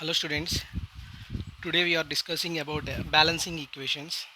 Hello students, today we are discussing about balancing equations.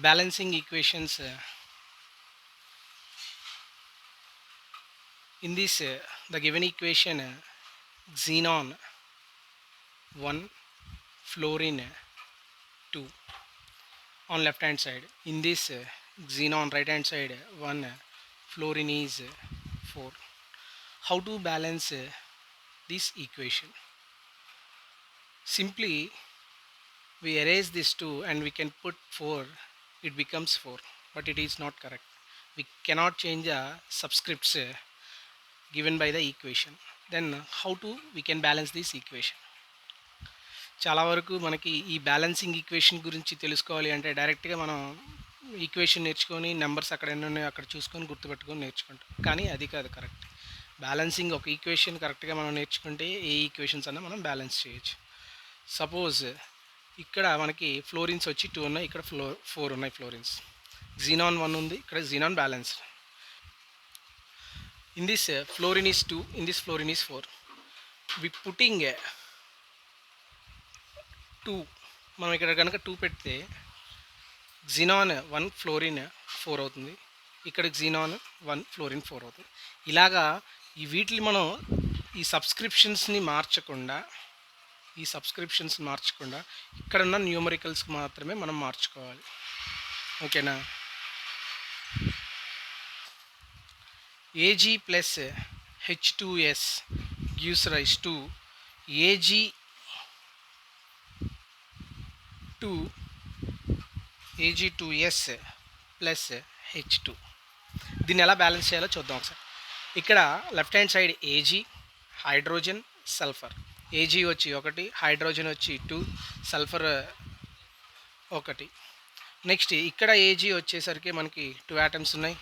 Balancing equations, in this the given equation xenon 1 fluorine 2 on left hand side, in this xenon right hand side 1 fluorine is 4. How to balance this equation? Simply we erase this 2 and we can put 4, it becomes 4, but it is not correct. We cannot change the subscripts given by the equation. Then how to we can balance this equation? చాలా వరకు మనకి ఈ balancing equation గురించి తెలుసుకోవాలి అంటే డైరెక్ట్గా మనం equation నేర్చుకొని నెంబర్స్ అక్కడ ఎన్ని ఉన్నాయో అక్కడ చూసుకొని గుర్తుపెట్టుకొని నేర్చుకుంటాం, కానీ అది కాదు కరెక్ట్. బ్యాలెన్సింగ్ ఒక ఈక్వేషన్ కరెక్ట్గా మనం నేర్చుకుంటే ఏ ఈక్వేషన్స్ అన్నా మనం బ్యాలెన్స్ చేయొచ్చు. సపోజ్ ఇక్కడ మనకి ఫ్లోరిన్స్ వచ్చి 2 ఉన్నాయి, ఇక్కడ 4 ఉన్నాయి ఫ్లోరిన్స్. xenon 1 ఉంది, ఇక్కడ xenon balance. In this fluorine is 2, in this fluorine is 4. We putting 2, మనం ఇక్కడ కనుక 2 పెడితే xenon 1 ఫ్లోరిన్ 4 అవుతుంది, ఇక్కడ xenon 1 ఫ్లోరిన్ 4 అవుతుంది. ఇలాగా ఈ వీటిని మనం ఈ సబ్స్క్రిప్షన్స్ని మార్చకుండా ఇక్కడ ఉన్న న్యూమరికల్స్ మాత్రమే మనం మార్చుకోవాలి. ఓకేనా? Ag plus H2S gives rise to Ag2S plus H2. దీన్ని ఎలా బ్యాలెన్స్ చేయాలో చూద్దాం ఒకసారి. ఇక్కడ left hand side Ag hydrogen sulphur, Ag వచ్చి 1, హైడ్రోజన్ వచ్చి 2, సల్ఫర్ 1. నెక్స్ట్ ఇక్కడ Ag వచ్చేసరికి మనకి 2 ఆటమ్స్ ఉన్నాయి,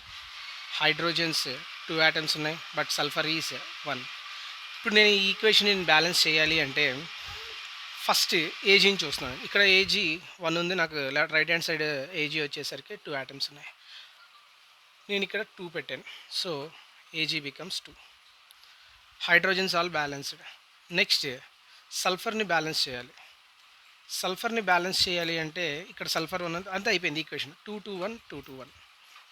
హైడ్రోజన్స్ 2 ఆటమ్స్ ఉన్నాయి, బట్ సల్ఫర్ ఈజ్ 1. ఇప్పుడు నేను ఈ ఈక్వేషన్ బ్యాలెన్స్ చేయాలి అంటే ఫస్ట్ ఏజీని చూస్తున్నాను. ఇక్కడ Ag 1 ఉంది, నాకు రైట్ హ్యాండ్ సైడ్ Ag వచ్చేసరికి 2 ఆటమ్స్ ఉన్నాయి. నేను ఇక్కడ 2 పెట్టాను, so Ag becomes 2. Hydrogens all balanced. Next సల్ఫర్ని బ్యాలెన్స్ చేయాలి. సల్ఫర్ని బ్యాలెన్స్ చేయాలి అంటే ఇక్కడ సల్ఫర్ 1 అంతా అయిపోయింది ఈక్వేషన్. 2 2 1 2 2 1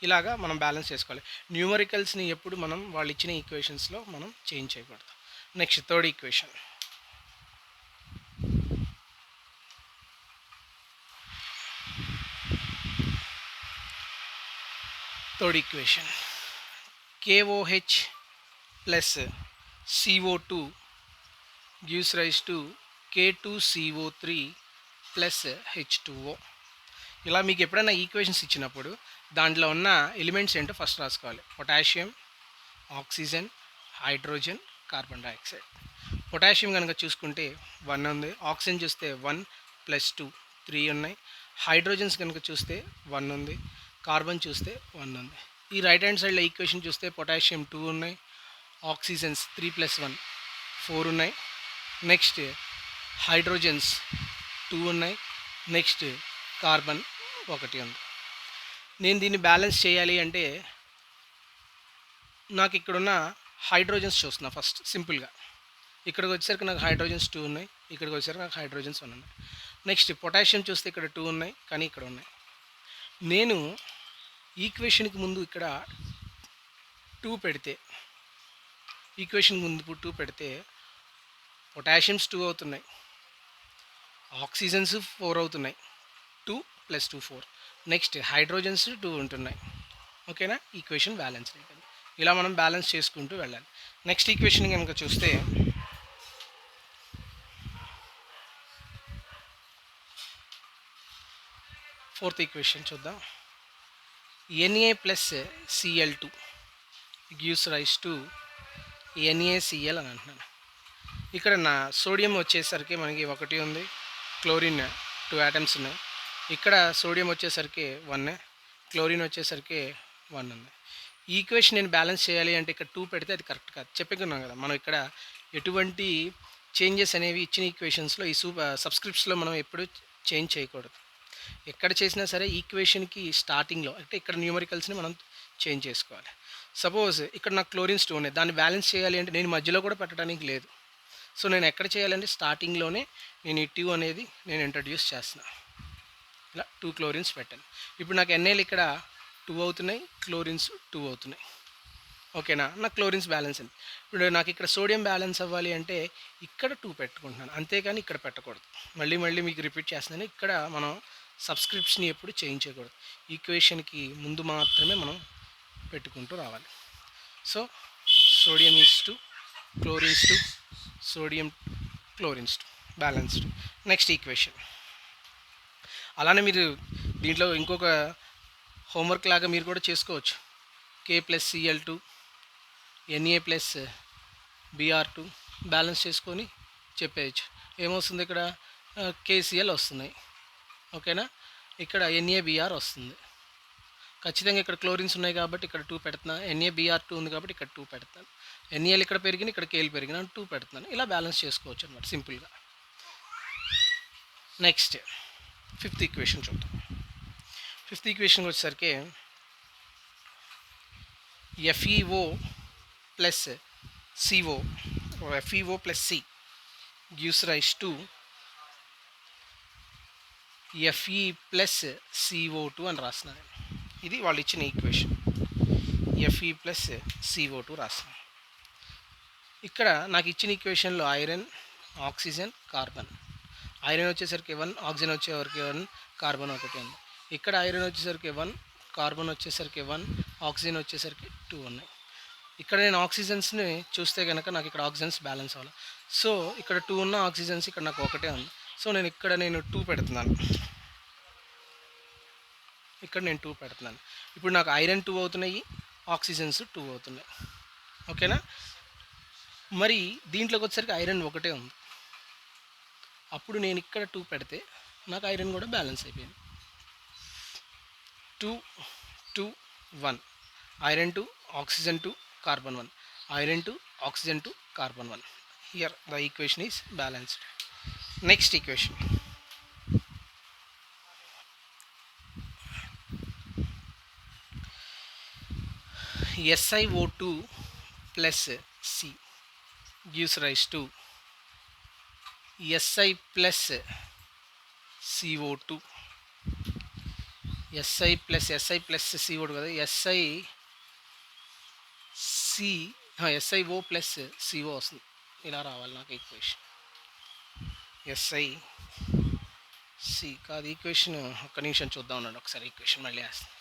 ఇలాగా మనం బ్యాలెన్స్ చేసుకోవాలి. న్యూమరికల్స్ని ఎప్పుడు మనం వాళ్ళు ఇచ్చిన ఈక్వేషన్స్లో మనం చేంజ్ చేయకూడదు. Next third equation. Third equation KOH plus CO2 gives rise to K2CO3 plus H2O. ఇలా మీకు ఎప్పుడైనా ఈక్వేషన్స్ ఇచ్చినప్పుడు దాంట్లో ఉన్న ఎలిమెంట్స్ ఏంటో ఫస్ట్ రాసుకోవాలి. Potassium, oxygen, hydrogen, carbon dioxide. Potassium కనుక చూసుకుంటే 1 ఉంది, ఆక్సిజన్ చూస్తే 1 + 2 3 ఉన్నాయి, హైడ్రోజన్స్ కనుక చూస్తే 1 ఉంది, కార్బన్ చూస్తే 1 ఉంది. ఈ రైట్ హ్యాండ్ సైడ్లో ఈక్వేషన్ చూస్తే పొటాషియం 2 ఉన్నాయి, ఆక్సిజన్స్ 3 + 1 4 ఉన్నాయి, నెక్స్ట్ హైడ్రోజన్స్ 2 ఉన్నాయి, నెక్స్ట్ కార్బన్ 1 ఉంది. నేను దీన్ని బ్యాలెన్స్ చేయాలి అంటే నాకు ఇక్కడున్న హైడ్రోజన్స్ చూస్తున్నా ఫస్ట్ సింపుల్గా. ఇక్కడికి వచ్చేసరికి నాకు హైడ్రోజన్స్ 2 ఉన్నాయి, ఇక్కడికి వచ్చేసరికి నాకు హైడ్రోజన్స్ 1 ఉన్నాయి. నెక్స్ట్ పొటాషియం చూస్తే ఇక్కడ 2 ఉన్నాయి, కానీ ఇక్కడ ఉన్నాయి. నేను ఈక్వేషన్కి ముందు ఇక్కడ 2 పెడితే, ఈక్వేషన్ ముందు 2 పెడితే పొటాషియమ్స్ 2 అవుతున్నాయి, ఆక్సిజన్స్ 4 అవుతున్నాయి, 2 + 2 4. నెక్స్ట్ హైడ్రోజన్స్ 2 ఉంటున్నాయి. ఓకేనా? ఈక్వేషన్ బ్యాలెన్స్ అయిపోయింది. ఇలా మనం బ్యాలెన్స్ చేసుకుంటూ వెళ్ళాలి. నెక్స్ట్ ఈక్వేషన్ కనుక చూస్తే ఫోర్త్ ఈక్వేషన్ చూద్దాం. Na plus Cl2 gives rise to NaCl అని అంటున్నాను. ఇక్కడ నా సోడియం వచ్చేసరికి మనకి 1 ఉంది, క్లోరిన్ 2 ఆటమ్స్ ఉన్నాయి, ఇక్కడ సోడియం వచ్చేసరికి 1, క్లోరిన్ వచ్చేసరికి 1 ఉంది. ఈ ఈక్వేషన్ నేను బ్యాలెన్స్ చేయాలి అంటే ఇక్కడ 2 పెడితే అది కరెక్ట్ కాదు. చెప్పుకున్నాం కదా మనం ఇక్కడ ఎటువంటి చేంజెస్ అనేవి ఇచ్చిన ఈక్వేషన్స్‌లో ఈ సబ్‌స్క్రిప్ట్స్‌లో మనం ఎప్పుడు చేంజ్ చేయకూడదు. ఎక్కడ చేసినా సరే ఈక్వేషన్‌కి స్టార్టింగ్‌లో అంటే ఇక్కడ న్యూమరికల్స్‌ని మనం చేంజ్ చేసుకోవాలి. సపోజ్ ఇక్కడ నాకు క్లోరిన్ 2 ఉన్నాయి. దాన్ని బ్యాలెన్స్ చేయాలి అంటే నేను మధ్యలో కూడా పెట్టడానికి లేదు. సో, నేను ఎక్కడ చేయాలంటే స్టార్టింగ్‌లోనే నేను ఈ 2 అనేది నేను ఇంట్రడ్యూస్ చేస్తున్నా. ఇలా 2 క్లోరిన్స్ పెట్టాను. ఇప్పుడు నాకు ఎన్ఏలు ఇక్కడ 2 అవుతున్నాయి. క్లోరిన్స్ 2 అవుతున్నాయి. ఓకేనా? నాకు క్లోరిన్స్ బ్యాలెన్స్ ఉంది. ఇప్పుడు నాకు ఇక్కడ సోడియం బ్యాలెన్స్ అవ్వాలి అంటే ఇక్కడ 2 పెట్టుకుంటున్నాను. అంతేగాని ఇక్కడ పెట్టకూడదు. మళ్ళీ మళ్ళీ మీకు రిపీట్ చేస్తున్నాను. ఇక్కడ మనం సబ్‌స్క్రిప్ట్స్‌ని ఎప్పుడు చేంజ్ చేయకూడదు. ఈక్వేషన్‌కి ముందు మాత్రమే మనం పెట్టుకుంటూ రావాలి. So, sodium is 2, chlorines 2, sodium, chlorines 2 balanced. Next equation. అలానే మీరు దీంట్లో ఇంకొక హోంవర్క్ లాగా మీరు కూడా చేసుకోవచ్చు. K+Cl2 Na+Br2 బ్యాలెన్స్ చేసుకొని చెప్పేయచ్చు. ఏమొస్తుంది ఇక్కడ KCl వస్తున్నాయి. ఓకేనా? ఇక్కడ NaBr వస్తుంది. ఖచ్చితంగా ఇక్కడ క్లోరిన్స్ ఉన్నాయి కాబట్టి ఇక్కడ 2 పెడుతున్నా. NaBr2 ఉంది కాబట్టి ఇక్కడ 2 పెడతాను. NaL ఇక్కడ పెరిగిన ఇక్కడ Kl పెరిగిన 2 పెడుతున్నాను. ఇలా బ్యాలెన్స్ చేసుకోవచ్చు అనమాట సింపుల్గా. నెక్స్ట్ 5th ఈక్వేషన్ చూద్దాం. 5th ఈక్వేషన్కి వచ్చేసరికి FeO plus CO or FeO plus C gives rise to Fe plus CO2 అని రాస్తున్నాను. ఇది వాళ్ళు ఇచ్చిన ఈక్వేషన్. Fe plus CO2 రాస్తున్నాను. ఇక్కడ నాకు ఇచ్చిన ఈక్వేషన్లో ఐరన్, ఆక్సిజన్, కార్బన్. ఐరన్ వచ్చేసరికి 1, ఆక్సిజన్ వచ్చేసరికి 1, కార్బన్ ఒకటి ఉంది. ఇక్కడ ఐరన్ వచ్చేసరికి 1, కార్బన్ వచ్చేసరికి 1, ఆక్సిజన్ వచ్చేసరికి 2 ఉన్నాయి. ఇక్కడ నేను ఆక్సిజన్స్ని చూస్తే కనుక నాకు ఇక్కడ ఆక్సిజన్స్ బ్యాలెన్స్ అవ్వాలి. సో ఇక్కడ 2 ఉన్న ఆక్సిజన్స్ ఇక్కడ నాకు ఒకటే ఉంది. సో నేను ఇక్కడ 2 పెడుతున్నాను. ఇక్కడ నేను 2 పెడుతున్నాను. ఇప్పుడు నాకు ఐరన్ 2 అవుతున్నాయి, ఆక్సిజన్స్ 2 అవుతున్నాయి. ఓకేనా? మరి దీంట్లోకి వచ్చేసరికి ఐరన్ ఒకటే ఉంది. అప్పుడు నేను ఇక్కడ 2 పెడితే నాకు ఐరన్ కూడా బ్యాలెన్స్ అయిపోయింది. 2, 2, 1. Iron 2, oxygen 2, carbon 1. Iron 2, oxygen 2, carbon 1. Here the equation is balanced. Next equation. SiO2 plus C gives rise to Si plus CO2. Si plus CO2 కదా. SiO ప్లస్ CO వస్తుంది. ఇలా రావాలి నాకు ఈక్వేషన్. Si కాదు equation. ఒక్క నిమిషం చూద్దాం ఉండండి ఒకసారి. ఈక్వేషన్ మళ్ళీ వేస్తాను.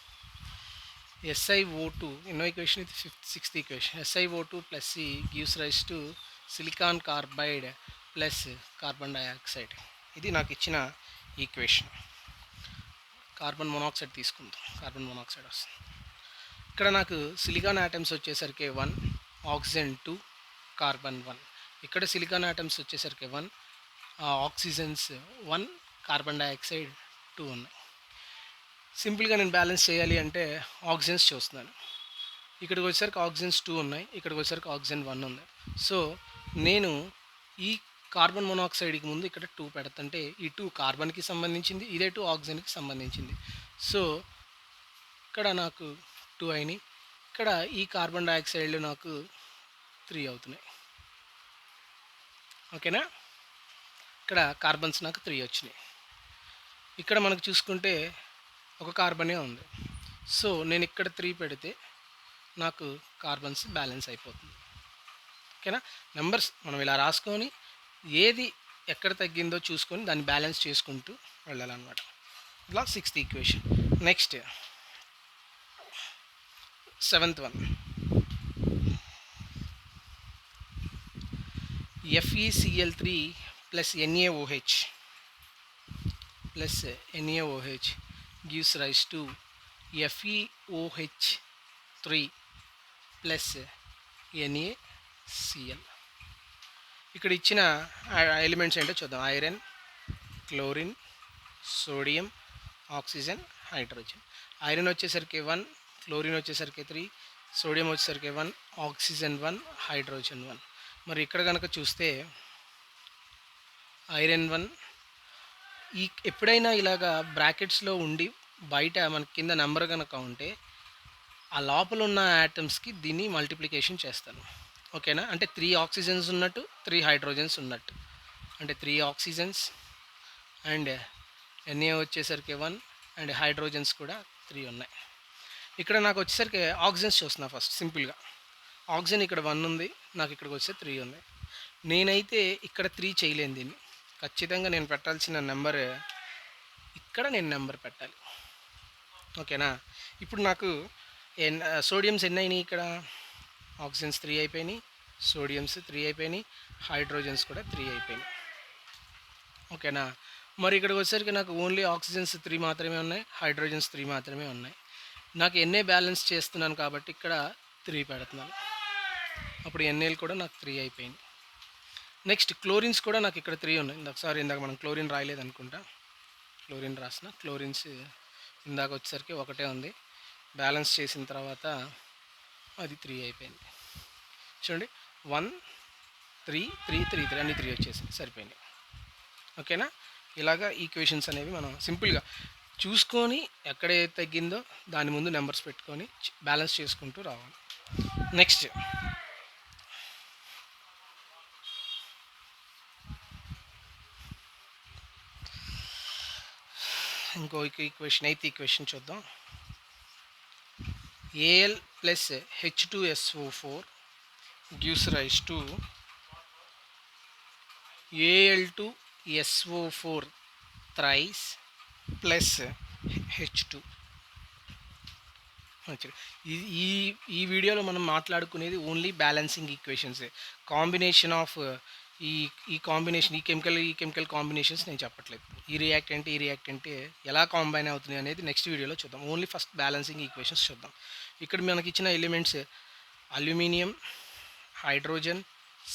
SiO2 ఎన్నో ఈక్వేషన్ ఇది? 6th equation. SiO2 plus C gives rise to silicon carbide plus carbon dioxide. ఇది నాకు ఇచ్చిన ఈక్వేషన్. కార్బన్ మోనాక్సైడ్ తీసుకుందాం. కార్బన్ మోనాక్సైడ్ వస్తుంది. ఇక్కడ నాకు సిలికాన్ ఆటమ్స్ వచ్చేసరికి 1, ఆక్సిజన్ 2, కార్బన్ 1. ఇక్కడ సిలికాన్ ఆటమ్స్ వచ్చేసరికి 1, ఆక్సిజన్స్ 1, కార్బన్ డైఆక్సైడ్ 2 ఉన్నాయి. సింపుల్గా నేను బ్యాలెన్స్ చేయాలి అంటే ఆక్సిజన్స్ చూస్తున్నాను. ఇక్కడికి వచ్చేసరికి ఆక్సిజన్స్ 2 ఉన్నాయి, ఇక్కడికి వచ్చేసరికి ఆక్సిజన్ 1 ఉంది. సో నేను ఈ కార్బన్ మోనాక్సైడ్కి ముందు ఇక్కడ 2 పెడుతుంటే ఈ 2 కార్బన్కి సంబంధించింది, ఇదే 2 ఆక్సిజన్కి సంబంధించింది. సో ఇక్కడ నాకు 2 అయినాయి. ఇక్కడ ఈ కార్బన్ డైఆక్సైడ్లు నాకు 3 అవుతున్నాయి. ఓకేనా? ఇక్కడ కార్బన్స్ నాకు 3 వచ్చినాయి. ఇక్కడ మనకు చూసుకుంటే ఒక కార్బనే ఉంది. సో నేను ఇక్కడ 3 పెడితే నాకు కార్బన్స్ బ్యాలెన్స్ అయిపోతుంది. ఓకేనా? నెంబర్స్ మనం ఇలా రాసుకొని ఏది ఎక్కడ తగ్గిందో చూసుకొని దాన్ని బ్యాలెన్స్ చేసుకుంటూ వెళ్ళాలన్నమాట. ఇలా 6th equation. Next 7th one. FeCl3 plus NaOH gives rise to FeOH3 plus NaCl. ఇక్కడ ఇచ్చిన ఎలిమెంట్స్ ఏంటో చూద్దాం. Iron, chlorine, sodium, oxygen, hydrogen. Iron వచ్చేసరికి 1, క్లోరిన్ వచ్చేసరికి 3, సోడియం వచ్చేసరికి 1, ఆక్సిజన్ 1, హైడ్రోజన్ 1. మరి ఇక్కడ కనుక చూస్తే ఐరన్ 1. ఎప్పుడైనా ఇలాగా బ్రాకెట్స్‌లో ఉండి బయట మనకి కింద నంబర్ గనక ఉంటే, ఆ లోపల ఉన్న యాటమ్స్‌కి దీన్ని మల్టిప్లికేషన్ చేస్తాను. ఓకేనా? అంటే 3 ఆక్సిజన్స్ ఉన్నట్టు, 3 హైడ్రోజన్స్ ఉన్నట్టు. అంటే 3 ఆక్సిజన్స్ అండ్ Na వచ్చేసరికి 1 అండ్ హైడ్రోజన్స్ కూడా 3 ఉన్నాయి. ఇక్కడ నాకు వచ్చేసరికి ఆక్సిజన్స్ చూస్తున్నా ఫస్ట్ సింపుల్‌గా. ఆక్సిజన్ ఇక్కడ 1 ఉంది. నాకు ఇక్కడికి వస్తే 3 ఉంది. నేనైతే ఇక్కడ 3 చేయలేను దీన్ని. ఖచ్చితంగా నేను పెట్టాల్సిన నెంబర్ ఇక్కడ నేను నెంబర్ పెట్టాలి. ఓకేనా? ఇప్పుడు నాకు సోడియమ్స్ ఎన్ని అయినాయి ఇక్కడ? ఆక్సిజన్స్ 3 అయిపోయినాయి, సోడియమ్స్ 3 అయిపోయినాయి, హైడ్రోజన్స్ కూడా 3 అయిపోయినాయి. ఓకేనా? మరి ఇక్కడికి వచ్చేసరికి నాకు ఓన్లీ ఆక్సిజన్స్ 3 మాత్రమే ఉన్నాయి, హైడ్రోజన్స్ 3 మాత్రమే ఉన్నాయి. నాకు ఎన్ఏ బ్యాలెన్స్ చేస్తున్నాను కాబట్టి ఇక్కడ 3 పెడుతున్నాను. అప్పుడు ఎన్ఏలు కూడా నాకు 3 అయిపోయింది. నెక్స్ట్ క్లోరిన్స్ కూడా నాకు ఇక్కడ 3 ఉన్నాయి. ఇందాక మనం క్లోరిన్ రాయలేదు అనుకుంటా. క్లోరిన్ రాసిన క్లోరిన్స్ ఇందాక వచ్చేసరికి ఒకటే ఉంది. బ్యాలెన్స్ చేసిన తర్వాత అది 3 అయిపోయింది. చూడండి 1 3 3 3 3 అన్ని 3 వచ్చేసి సరిపోయింది. ఓకేనా? ఇలాగా ఈక్వేషన్స్ అనేవి మనం సింపుల్గా చూసుకొని ఎక్కడ ఏది తగ్గిందో దాని ముందు నెంబర్స్ పెట్టుకొని బ్యాలెన్స్ చేసుకుంటూ రావాలి. నెక్స్ట్ ఇంకో ఈక్వేషన్, ఎయిత్ ఈక్వేషన్ చూద్దాం. Al plus H2SO4 gives rise to Al2SO4 thrice plus H2. ఈ ఈ ఈ వీడియోలో మనం మాట్లాడుకునేది ఓన్లీ బ్యాలెన్సింగ్ ఈక్వేషన్సే. కాంబినేషన్ ఆఫ్ ఈ ఈ కాంబినేషన్ ఈ కెమికల్ కాంబినేషన్స్ నేను చెప్పట్లేదు. ఈ రియాక్టెంట్ ఎలా కాంబైన్ అవుతుంది అనేది నెక్స్ట్ వీడియోలో చూద్దాం. ఓన్లీ ఫస్ట్ బ్యాలెన్సింగ్ ఈక్వేషన్స్ చూద్దాం. ఇక్కడ మనకి ఇచ్చిన elements aluminium, hydrogen,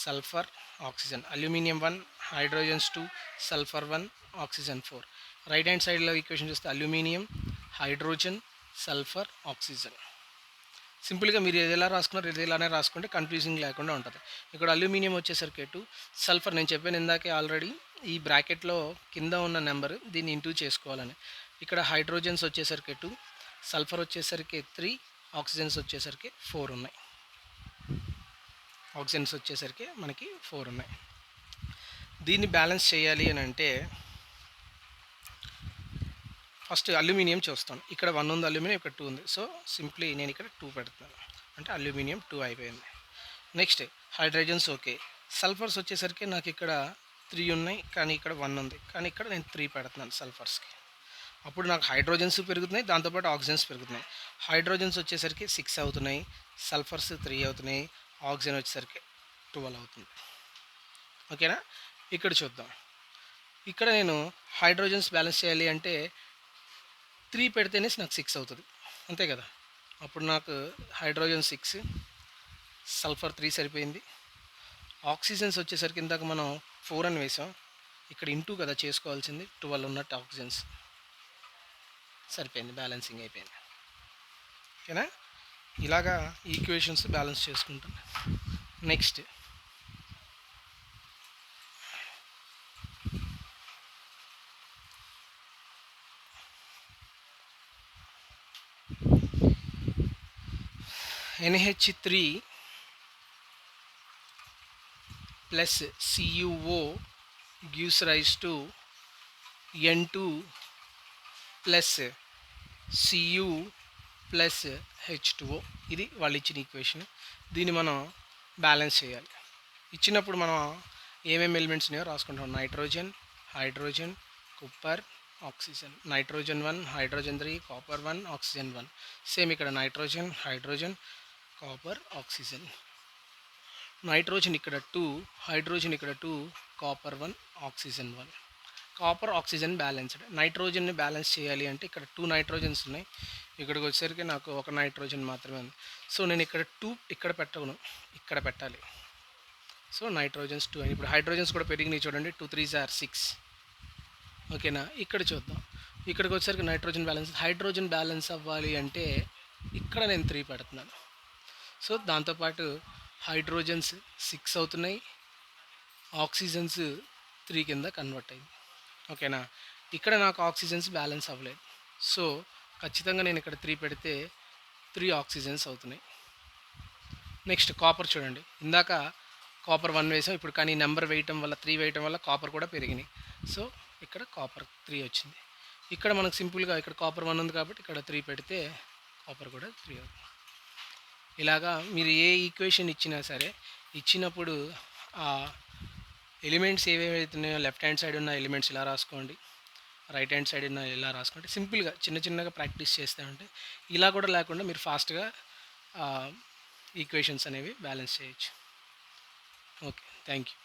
sulphur, oxygen. Aluminium 1, hydrogens 2, sulphur 1, oxygen 4. Right hand సైడ్లో ఈక్వేషన్ చూస్తే అల్యూమినియం, హైడ్రోజన్, సల్ఫర్, ఆక్సిజన్. సింపుల్గా మీరు ఎలా రాసుకున్నారు ఇది ఇలానే రాసుకుంటే కన్ఫ్యూజింగ్ లేకుండా ఉంటుంది. ఇక్కడ అల్యూమినియం వచ్చేసరికి 2, సల్ఫర్ నేను చెప్పాను ఇందాకే ఆల్రెడీ ఈ బ్రాకెట్లో కింద ఉన్న నెంబర్ దీన్ని ఇంటూ చేసుకోవాలని. ఇక్కడ హైడ్రోజన్స్ వచ్చేసరికి 2, సల్ఫర్ వచ్చేసరికి 3, ఆక్సిజన్స్ వచ్చేసరికి 4 ఉన్నాయి. ఆక్సిజన్స్ వచ్చేసరికి మనకి 4 ఉన్నాయి. దీన్ని బ్యాలెన్స్ చేయాలి అని అంటే ఫస్ట్ అల్యూమినియం చూస్తాను. ఇక్కడ 1 ఉంది అల్యూమినియం, ఇక్కడ 2 ఉంది. సో సింప్లీ నేను ఇక్కడ 2 పెడుతున్నాను. అంటే అల్యూమినియం 2 అయిపోయింది. Next hydrogens okay. సల్ఫర్స్ వచ్చేసరికి నాకు ఇక్కడ 3 ఉన్నాయి, కానీ ఇక్కడ 1 ఉంది. కానీ ఇక్కడ నేను 3 పెడుతున్నాను సల్ఫర్స్కి. అప్పుడు నాకు హైడ్రోజన్స్ పెరుగుతున్నాయి, దాంతోపాటు ఆక్సిజన్స్ పెరుగుతున్నాయి. హైడ్రోజన్స్ వచ్చేసరికి 6 అవుతున్నాయి, సల్ఫర్స్ 3 అవుతున్నాయి, ఆక్సిజన్ వచ్చేసరికి 12 అవుతుంది. ఓకేనా? ఇక్కడ చూద్దాం. ఇక్కడ నేను హైడ్రోజన్స్ బ్యాలెన్స్ చేయాలి అంటే 3 పెడితేనే నాకు 6 అవుతుంది, అంతే కదా? అప్పుడు నాకు హైడ్రోజన్ 6, సల్ఫర్ 3 సరిపోయింది. ఆక్సిజన్స్ వచ్చేసరికి ఇందాక మనం 4 అని వేసాం, ఇక్కడ ఇంటూ కదా చేసుకోవాల్సింది, 12 ఉన్నట్టు ఆక్సిజన్స్ సరిపోయింది, బ్యాలెన్సింగ్ అయిపోయింది. ఓకేనా? ఇలాగా ఈక్వేషన్స్ బ్యాలెన్స్ చేసుకుంటాం. Next NH3 plus CuO gives rise to N2 plus Cu plus H2O. ఇది వాళ్ళు ఇచ్చిన ఈక్వేషన్. దీన్ని మనం బ్యాలెన్స్ చేయాలి. ఇచ్చినప్పుడు మనం ఏమేమి ఎలిమెంట్స్ ఉన్నాయో రాసుకుంటాం. Nitrogen, hydrogen, copper, oxygen. Nitrogen 1, hydrogen 3, copper 1, oxygen 1. Same ఇక్కడ nitrogen, hydrogen, copper, oxygen. Nitrogen ఇక్కడ 2, హైడ్రోజన్ ఇక్కడ 2, copper 1, oxygen 1. Copper oxygen balanced. నైట్రోజన్ని బ్యాలెన్స్ చేయాలి అంటే ఇక్కడ 2 నైట్రోజన్స్ ఉన్నాయి, ఇక్కడికి వచ్చేసరికి నాకు ఒక నైట్రోజన్ మాత్రమే ఉంది. సో నేను ఇక్కడ 2 ఇక్కడ పెట్టను, ఇక్కడ పెట్టాలి. సో నైట్రోజన్స్ 2 అని. ఇప్పుడు హైడ్రోజన్స్ కూడా పెరిగినాయి చూడండి, 2 3s are 6. ఓకేనా? ఇక్కడ చూద్దాం. ఇక్కడికి వచ్చేసరికి నైట్రోజన్ బ్యాలెన్స్. హైడ్రోజన్ బ్యాలెన్స్ అవ్వాలి అంటే ఇక్కడ నేను 3 పెడుతున్నాను. సో దాంతోపాటు హైడ్రోజన్స్ 6 అవుతున్నాయి, ఆక్సిజన్స్ 3 కింద కన్వర్ట్ అయింది. ఓకేనా? ఇక్కడ నాకు ఆక్సిజన్స్ బ్యాలెన్స్ అవ్వలేదు. సో, ఖచ్చితంగా నేను ఇక్కడ 3 పెడితే 3 ఆక్సిజన్స్ అవుతున్నాయి. నెక్స్ట్ కాపర్ చూడండి. ఇందాక కాపర్ 1 వేసాం. ఇప్పుడు కానీ నెంబర్ వేయటం వల్ల 3 వేయటం వల్ల కాపర్ కూడా పెరిగినాయి. సో, ఇక్కడ కాపర్ 3 వచ్చింది. ఇక్కడ మనకు సింపుల్‌గా ఇక్కడ కాపర్ 1 ఉంది కాబట్టి ఇక్కడ 3 పెడితే కాపర్ కూడా 3 అవుతుంది. ఇలాగా మీరు ఏ ఈక్వేషన్ ఇచ్చినా సరే, ఇచ్చినప్పుడు ఆ ఎలిమెంట్స్ ఏవేవైతున్నాయో లెఫ్ట్ హ్యాండ్ సైడ్ ఉన్న ఎలిమెంట్స్ ఇలా రాసుకోండి. రైట్ హ్యాండ్ సైడ్ ఉన్న ఇలా రాసుకోండి. సింపుల్‌గా చిన్నగా ప్రాక్టీస్ చేస్తా ఉంటే ఇలా కూడా లేకుండా మీరు ఫాస్ట్‌గా ఈక్వేషన్స్ అనేవి బ్యాలెన్స్ చేయొచ్చు. ఓకే. Thank you.